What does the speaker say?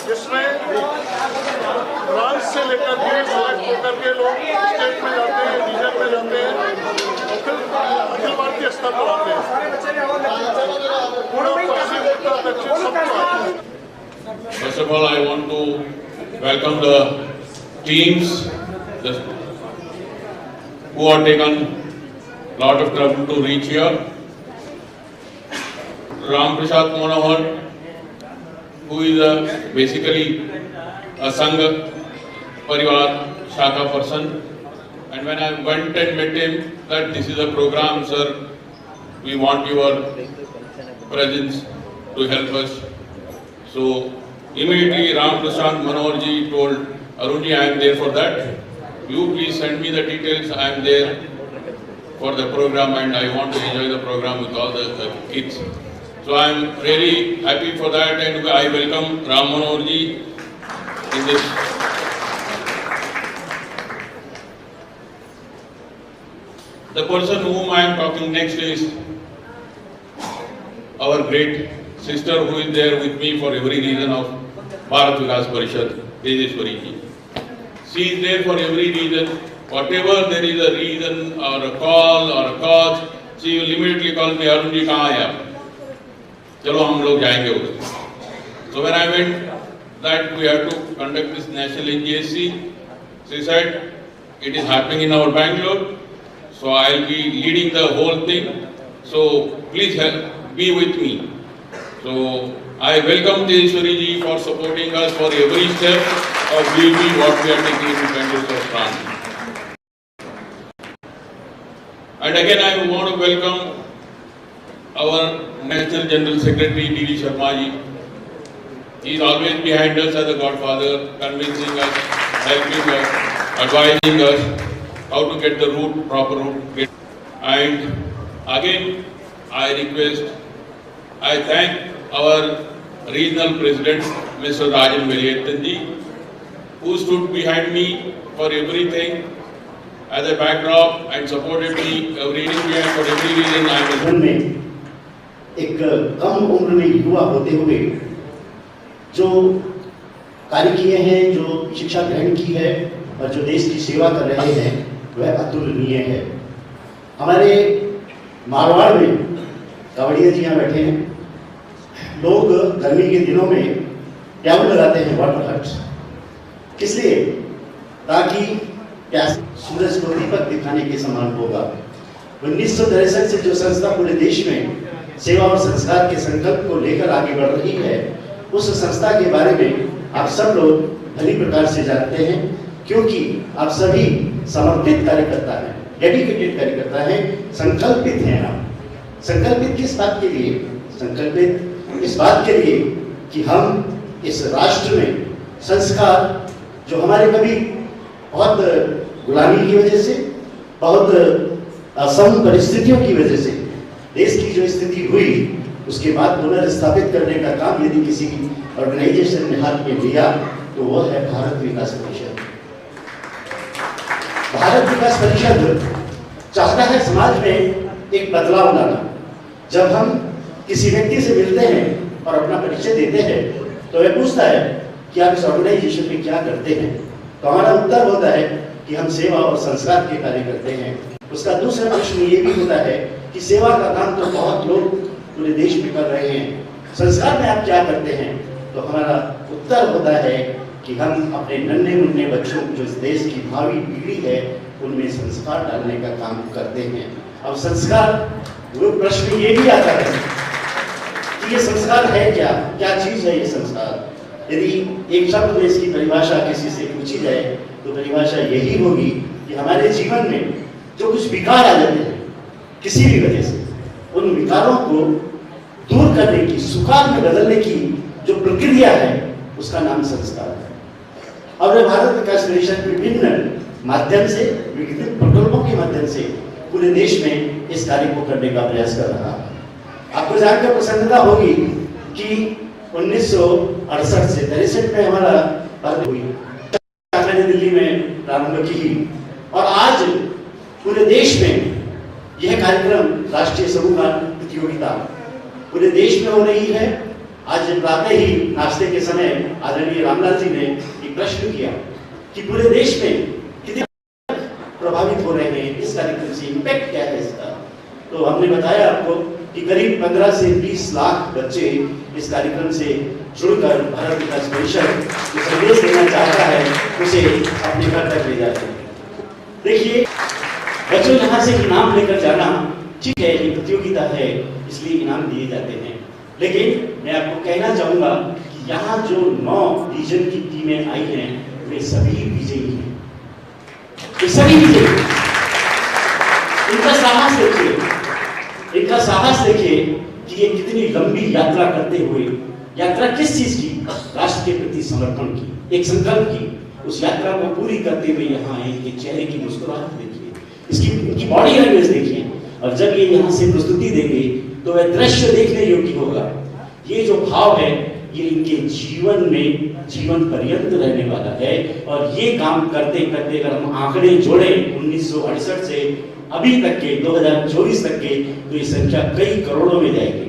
जिसमें राज्य से लेकर के सेलेक्ट होकर के लोग स्टेट में जाते हैं, रीजन में जाते हैं और फिर अखिल भारतीय स्तर पर आते हैं। पूरा पश्चिम उत्तर दक्षिण सब। First of all, I want to welcome the teams who have taken a lot of trouble to reach here. Ram Prasad Manohar, who is basically a Sangha Parivar Shaka person, and when I went and met him that this is a program, sir, we want your presence to help us. So immediately Ram Prasad Manohar ji told Arun ji, I am there for that. You please send me the details. I am there for the program and I want to enjoy the program with all the kids. So I am really happy for that and I welcome Ram Manohar ji in this. The person whom I am talking next is our great sister who is there with me for every reason of Bharat Vikas Parishad, Tejeshwari ji. She is there for every reason. Whatever there is a reason or a call or a cause, she will immediately call me, Arun ji कहाँ है आप? चलो हम लोग जाएंगे उधर. So when I went that we have to conduct this national NGSC, she said it is happening in our Bangalore, so I will be leading the whole thing. So please help, be with me. So I welcome Tejeshwari ji for supporting us for every step of BB what we are taking in Bangalore branch. And again I want to welcome our National General Secretary D.D. Sharma ji. He is always behind us as a godfather, convincing us, helping us, advising us how to get the route, proper route. And again I request, I thank our regional president, Mr. Rajan Veliyathan ji, who stood behind me for everything as a backdrop and supported me every day for every reason I was. में एक कम उम्र में युवा होते हुए जो कार्य किए हैं, जो शिक्षा ग्रहण की है और जो देश की सेवा कर रहे हैं, वह अतुलनीय है। हमारे मारवाड़ में कावड़िया जी यहाँ बैठे हैं। लोग गर्मी के दिनों में टैब लगाते हैं वाटर हट्स, किस लिए? ताकि सूरज को दीपक दिखाने के समान होगा। 1963 से जो संस्था पूरे देश में सेवा और संस्कार के संकल्प को लेकर आगे बढ़ रही है, उस संस्था के बारे में आप सब लोग भली प्रकार से जानते हैं, क्योंकि आप सभी समर्पित कार्यकर्ता हैं, डेडिकेटेड कार्यकर्ता हैं, संकल्पित हैं। आप संकल्पित किस बात के लिए? संकल्पित इस बात के लिए कि हम इस राष्ट्र में संस्कार जो हमारे कभी बहुत गुलामी की वजह से, बहुत असम परिस्थितियों की वजह से देश की जो स्थिति हुई, उसके बाद पुनर्स्थापित करने का काम यदि किसी ऑर्गेनाइजेशन ने हाथ में लिया तो वो है भारत विकास परिषद। भारत विकास परिषद चाहता है समाज में एक बदलाव लाना। जब हम किसी व्यक्ति से मिलते हैं और अपना परिचय देते हैं तो वह पूछता है कि आप इस ऑर्गेनाइजेशन में क्या करते हैं, तो हमारा उत्तर होता है कि हम सेवा और संस्कार के कार्य करते हैं। उसका दूसरा प्रश्न ये भी होता है कि सेवा का काम तो बहुत लोग पूरे देश में कर रहे हैं, संस्कार में आप क्या करते हैं? तो हमारा उत्तर होता है कि हम अपने नन्हे मुन्ने बच्चों जो इस देश की भावी पीढ़ी है उनमें संस्कार डालने का काम करते हैं। अब संस्कार वो प्रश्न ये भी आता है कि ये संस्कार है क्या, क्या चीज है ये संस्कार? यदि एक शब्द में इसकी परिभाषा किसी से पूछी जाए तो परिभाषा यही होगी कि हमारे जीवन में जो कुछ विकार आ जाते हैं किसी भी वजह से, उन विकारों को दूर करने की, सुखार में बदलने की जो प्रक्रिया है उसका नाम संस्कार है। और भारत विकास परिषद विभिन्न माध्यम से, विभिन्न प्रकल्पों के माध्यम से पूरे देश में इस कार्य को करने का प्रयास कर रहा है। आपको जानकर प्रसन्नता होगी कि 1968 से 63 में हमारा हुई, मैंने दिल्ली में प्रारंभ की और आज पूरे देश में यह कार्यक्रम राष्ट्रीय समूहगान प्रतियोगिता पूरे देश में हो रही है। आज प्रातः ही नाश्ते के समय आदरणीय रामलाल जी ने एक प्रश्न किया कि पूरे देश में कितने प्रभावित हो रहे हैं इस कार्यक्रम से, इम्पैक्ट क्या है इसका। तो हमने बताया आपको कि करीब 15 से 20 लाख बच्चे इस कार्यक्रम से जुड़कर भारत विकास परिषद जो संदेश देना चाहता है उसे अपने घर तक ले जाते हैं। देखिए बच्चों, यहाँ से इनाम लेकर जाना ठीक है, ये प्रतियोगिता है इसलिए इनाम दिए जाते हैं, लेकिन मैं आपको कहना चाहूंगा कि यहाँ जो 9 रीजन की टीमें आई हैं वे सभी विजयी हैं, ये सभी विजयी। इनका साहस देखिए, इनका साहस देखिए कि ये कितनी लंबी यात्रा करते हुए, यात्रा किस चीज की, राष्ट्र के प्रति समर्पण की, एक संकल्प की, उस यात्रा को पूरी करते हुए यहाँ आए। इनके चेहरे की मुस्कुराहट देखिए, इसकी इनकी बॉडी लैंग्वेज देखिए, और जब ये यहाँ से प्रस्तुति देंगे तो वह दृश्य देखने योग्य होगा। ये जो भाव है ये इनके जीवन में जीवन पर्यंत रहने वाला है, और ये काम करते करते अगर हम आंकड़े जोड़े 1968 से अभी तक के 2024 तक के, तो ये संख्या कई करोड़ों में जाएगी।